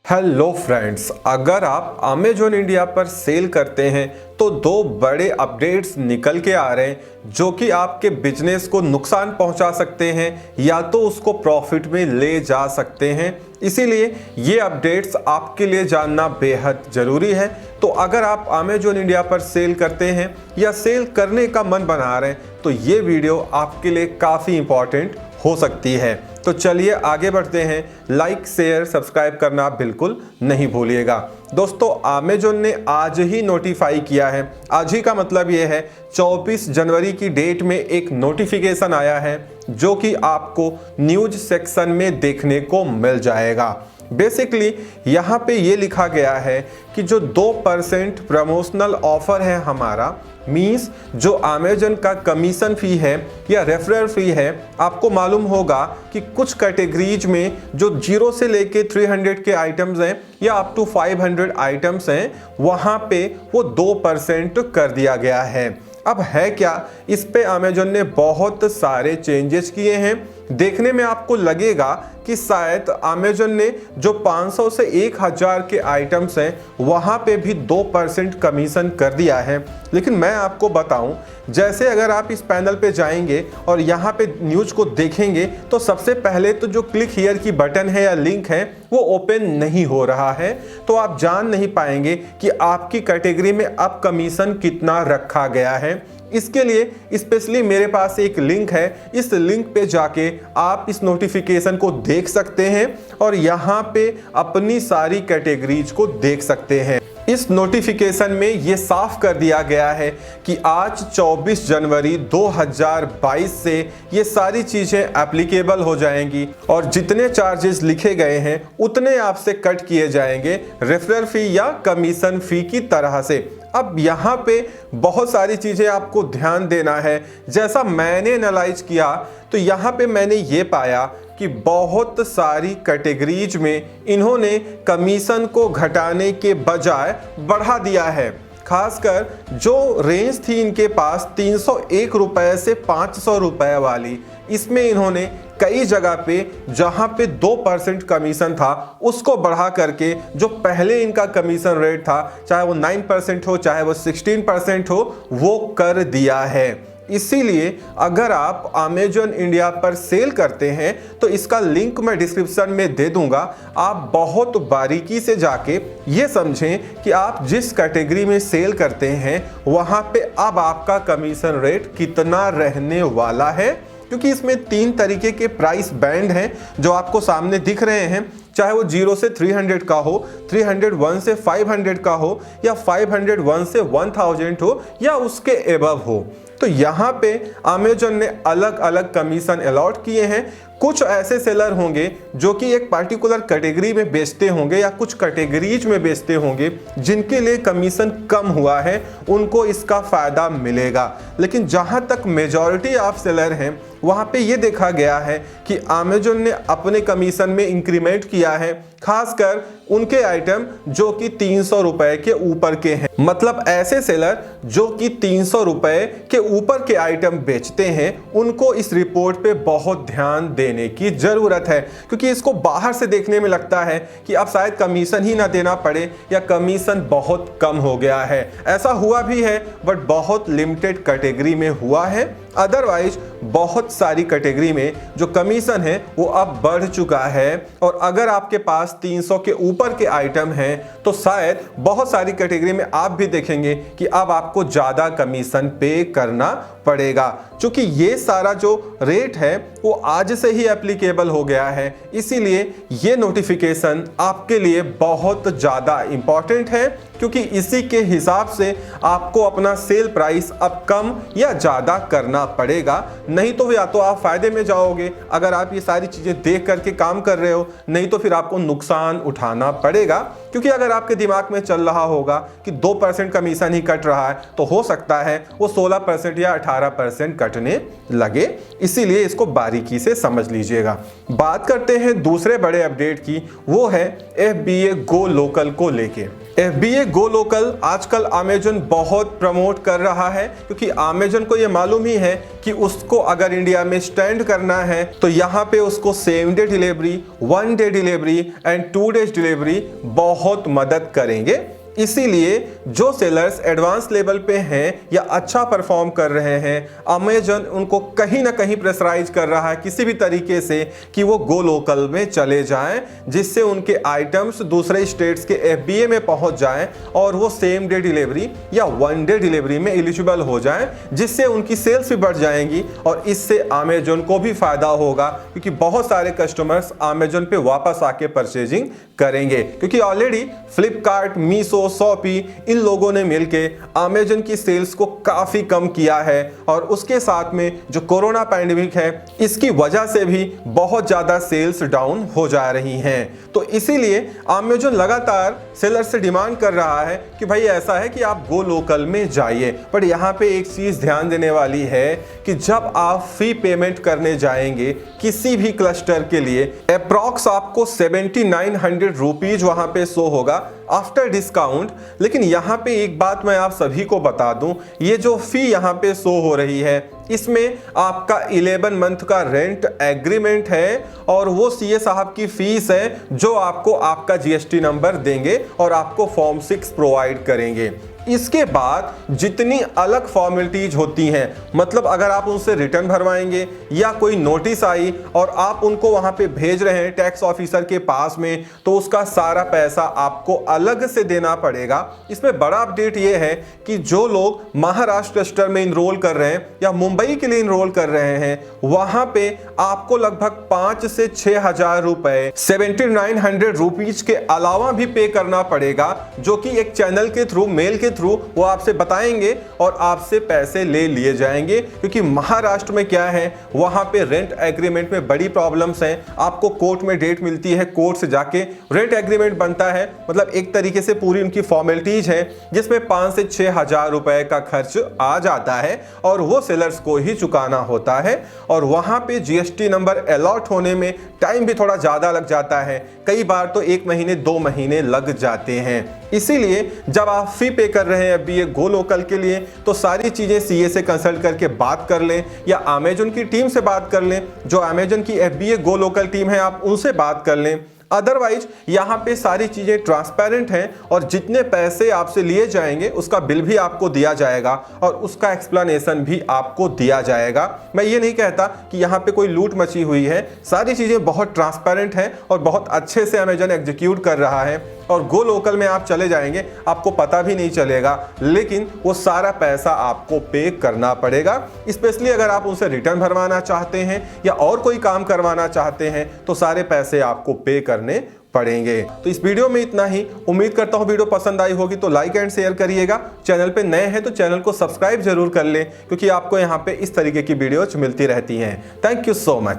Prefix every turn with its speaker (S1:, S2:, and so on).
S1: Hello friends, अगर आप Amazon India पर सेल करते हैं तो दो बड़े अपडेट्स निकल के आ रहे हैं जो कि आपके बिजनेस को नुकसान पहुंचा सकते हैं या तो उसको प्रॉफिट में ले जा सकते हैं। इसीलिए ये अपडेट्स आपके लिए जानना बेहद ज़रूरी है। तो अगर आप अमेजॉन इंडिया पर सेल करते हैं या सेल करने का मन बना रहे हैं तो ये वीडियो आपके लिए काफ़ी इम्पॉर्टेंट हो सकती है। तो चलिए आगे बढ़ते हैं। लाइक शेयर सब्सक्राइब करना बिल्कुल नहीं भूलिएगा। दोस्तों, अमेजॉन ने आज ही नोटिफाई किया है। आज ही का मतलब ये है 24 जनवरी की डेट में एक नोटिफिकेशन आया है जो कि आपको न्यूज सेक्शन में देखने को मिल जाएगा। बेसिकली यहाँ पे ये लिखा गया है कि जो 2% प्रमोशनल ऑफर है हमारा, मीन्स जो अमेजन का कमीशन फी है या रेफरल फी है, आपको मालूम होगा कि कुछ कैटेगरीज में जो 0 से लेके 300 के आइटम्स हैं या अप टू 500 आइटम्स हैं, वहाँ पे वो 2% कर दिया गया है। अब है क्या, इस पे अमेजॉन ने बहुत सारे चेंजेस किए हैं। देखने में आपको लगेगा कि शायद अमेजॉन ने जो 500 से 1000 के आइटम्स हैं वहाँ पे भी 2% कमीशन कर दिया है। लेकिन मैं आपको बताऊं, जैसे अगर आप इस पैनल पे जाएंगे और यहाँ पे न्यूज़ को देखेंगे तो सबसे पहले तो जो क्लिक हियर की बटन है या लिंक है वो ओपन नहीं हो रहा है, तो आप जान नहीं पाएंगे कि आपकी कैटेगरी में अब कमीशन कितना रखा गया है। इसके लिए स्पेशली मेरे पास एक लिंक है, इस लिंक पे जाके आप इस नोटिफिकेशन को देख सकते हैं और यहाँ पे अपनी सारी कैटेगरीज को देख सकते हैं। इस नोटिफिकेशन में ये साफ कर दिया गया है कि आज 24 जनवरी 2022 से ये सारी चीज़ें एप्लीकेबल हो जाएंगी और जितने चार्जेस लिखे गए हैं उतने आपसे कट किए जाएंगे रेफरल फी या कमीशन फी की तरह से। अब यहाँ पे बहुत सारी चीज़ें आपको ध्यान देना है। जैसा मैंने एनालाइज किया तो यहाँ पे मैंने ये पाया कि बहुत सारी कैटेगरीज में इन्होंने कमीशन को घटाने के बजाय बढ़ा दिया है। खासकर जो रेंज थी इनके पास 301 रुपये से 500 रुपये वाली, इसमें इन्होंने कई जगह पे जहां पे 2% कमीशन था उसको बढ़ा करके जो पहले इनका कमीशन रेट था, चाहे वो 9% हो चाहे वो 16% हो, वो कर दिया है। इसीलिए अगर आप अमेजॉन इंडिया पर सेल करते हैं तो इसका लिंक मैं डिस्क्रिप्शन में दे दूंगा। आप बहुत बारीकी से जाके ये समझें कि आप जिस कैटेगरी में सेल करते हैं वहाँ पे अब आपका कमीशन रेट कितना रहने वाला है, क्योंकि इसमें 3 तरीके के प्राइस बैंड हैं जो आपको सामने दिख रहे हैं। चाहे वो 0 से 300 का हो, 301 से 500 का हो या 501 से 1000 हो या उसके एबव हो। तो यहाँ पे अमेजॉन ने अलग अलग कमीशन अलॉट किए हैं। कुछ ऐसे सेलर होंगे जो कि एक पार्टिकुलर कैटेगरी में बेचते होंगे या कुछ कैटेगरीज में बेचते होंगे जिनके लिए कमीशन कम हुआ है, उनको इसका फ़ायदा मिलेगा। लेकिन जहाँ तक मेजॉरिटी ऑफ सेलर हैं वहाँ पे ये देखा गया है कि अमेजॉन ने अपने कमीशन में इंक्रीमेंट किया है, खासकर उनके आइटम जो कि 300 रुपए के ऊपर के हैं। मतलब ऐसे सेलर जो कि 300 रुपए के ऊपर के आइटम बेचते हैं उनको इस रिपोर्ट पे बहुत ध्यान देने की ज़रूरत है, क्योंकि इसको बाहर से देखने में लगता है कि अब शायद कमीशन ही ना देना पड़े या कमीशन बहुत कम हो गया है। ऐसा हुआ भी है बट बहुत लिमिटेड कैटेगरी में हुआ है। अदरवाइज बहुत सारी कैटेगरी में जो कमीशन है वो अब बढ़ चुका है और अगर आपके पास 300 के ऊपर के आइटम हैं तो शायद बहुत सारी कैटेगरी में आप भी देखेंगे कि अब आपको ज़्यादा कमीशन पे करना पड़ेगा। क्योंकि ये सारा जो रेट है वो आज से ही एप्लीकेबल हो गया है, इसीलिए ये नोटिफिकेशन आपके लिए बहुत ज़्यादा इम्पॉर्टेंट है, क्योंकि इसी के हिसाब से आपको अपना सेल प्राइस अब कम या ज़्यादा करना पड़ेगा। नहीं तो या तो आप फ़ायदे में जाओगे अगर आप ये सारी चीज़ें देख करके काम कर रहे हो, नहीं तो फिर आपको नुकसान उठाना पड़ेगा। क्योंकि अगर आपके दिमाग में चल रहा होगा कि 2% कमीशन ही कट रहा है तो हो सकता है वो 16% या 18% कटने लगे। इसीलिए इसको बारीकी से समझ लीजिएगा। बात करते हैं दूसरे बड़े अपडेट की, वो है FBA गो लोकल को लेके। FBA गो लोकल आजकल अमेजन बहुत प्रमोट कर रहा है, क्योंकि अमेजन को ये मालूम ही है कि उसको उसको अगर इंडिया में स्टैंड करना है तो यहाँ पे उसको same day delivery, 1 day delivery and 2 days delivery बहुत मदद करेंगे। इसीलिए जो सेलर्स एडवांस लेवल पे हैं या अच्छा परफॉर्म कर रहे हैं, अमेजन उनको कहीं ना कहीं प्रेशराइज कर रहा है किसी भी तरीके से कि वो गो लोकल में चले जाएं, जिससे उनके आइटम्स दूसरे स्टेट्स के FBA में पहुंच जाएं और वो सेम डे डिलीवरी या 1 डे डिलीवरी में एलिजिबल हो जाएं, जिससे उनकी सेल्स भी बढ़ जाएंगी और इससे अमेजन को भी फायदा होगा, क्योंकि बहुत सारे कस्टमर्स अमेजन पे वापस आके परचेजिंग करेंगे। क्योंकि ऑलरेडी फ्लिपकार्ट, मीशो, शॉपी इन लोगों ने मिलके अमेजन की सेल्स को काफी कम किया है और उसके साथ में जो कोरोना पैंडेमिक है इसकी वजह से भी बहुत ज्यादा सेल्स डाउन हो जा रही हैं। तो इसीलिए अमेजन लगातार सेलर से डिमांड कर रहा है कि भाई ऐसा है कि आप गो लोकल में जाइए। पर यहाँ पे एक चीज ध्यान देने वाली है कि जब आप फी पेमेंट करने जाएंगे किसी भी क्लस्टर के लिए, अप्रॉक्स आपको 7900 रुपीज वहां पे शो होगा आफ्टर डिस्काउंट। लेकिन यहाँ पे एक बात मैं आप सभी को बता दूं, ये जो फी यहाँ पे शो हो रही है इसमें आपका 11 मंथ का रेंट एग्रीमेंट है और वो सीए साहब की फीस है जो आपको आपका GST नंबर देंगे और आपको फॉर्म 6 प्रोवाइड करेंगे। इसके बाद जितनी अलग फॉर्मेलिटीज होती हैं, मतलब अगर आप उनसे रिटर्न भरवाएंगे या कोई नोटिस आई और आप उनको वहां पे भेज रहे हैं टैक्स ऑफिसर के पास में, तो उसका सारा पैसा आपको अलग से देना पड़ेगा। इसमें बड़ा अपडेट ये है कि जो लोग महाराष्ट्र क्लस्टर में इनरोल कर रहे हैं या मुंबई के लिए इनरोल कर रहे हैं, वहां पे आपको लगभग 5 से 6 हजार रुपए 7900 रुपीज के अलावा भी पे करना पड़ेगा, जो कि एक चैनल के थ्रू, मेल के थ्रू वो आपसे बताएंगे और आपसे पैसे ले लिए जाएंगे। क्योंकि महाराष्ट्र में क्या है, वहां पे रेंट एग्रीमेंट में बड़ी प्रॉब्लम्स हैं। आपको कोर्ट में डेट मिलती है, कोर्ट से जाके रेंट एग्रीमेंट बनता है, मतलब एक तरीके से पूरी उनकी फॉर्मेलिटीज है जिसमें 5 से 6 हजार रुपए का खर्च आ जाता है और वो सेलर्स को ही चुकाना होता है। और वहां पे GST नंबर अलॉट होने में टाइम भी थोड़ा ज्यादा लग जाता है, कई बार तो 1 महीने 2 महीने लग जाते हैं। इसीलिए जब आप फी पे कर रहे हैं FBA गो लोकल के लिए, तो सारी चीजें CA से कंसल्ट करके बात कर लें या अमेजन की टीम से बात कर लें, जो अमेजन की FBA गो लोकल टीम है आप उनसे बात कर लें। अदरवाइज यहाँ पे सारी चीजें ट्रांसपेरेंट हैं और जितने पैसे आपसे लिए जाएंगे उसका बिल भी आपको दिया जाएगा और उसका एक्सप्लेनेशन भी आपको दिया जाएगा। मैं ये नहीं कहता कि यहाँ पे कोई लूट मची हुई है, सारी चीजें बहुत ट्रांसपेरेंट हैं और बहुत अच्छे से अमेजन एग्जीक्यूट कर रहा है। और गो लोकल में आप चले जाएंगे, आपको पता भी नहीं चलेगा, लेकिन वो सारा पैसा आपको पे करना पड़ेगा। स्पेशली अगर आप उनसे रिटर्न भरवाना चाहते हैं या और कोई काम करवाना चाहते हैं तो सारे पैसे आपको पे करने पड़ेंगे। तो इस वीडियो में इतना ही। उम्मीद करता हूँ वीडियो पसंद आई होगी तो लाइक एंड शेयर करिएगा। चैनल पे नए हैं तो चैनल को सब्सक्राइब जरूर कर लें, क्योंकि आपको यहाँ पे इस तरीके की वीडियोज मिलती रहती हैं। Thank you so much.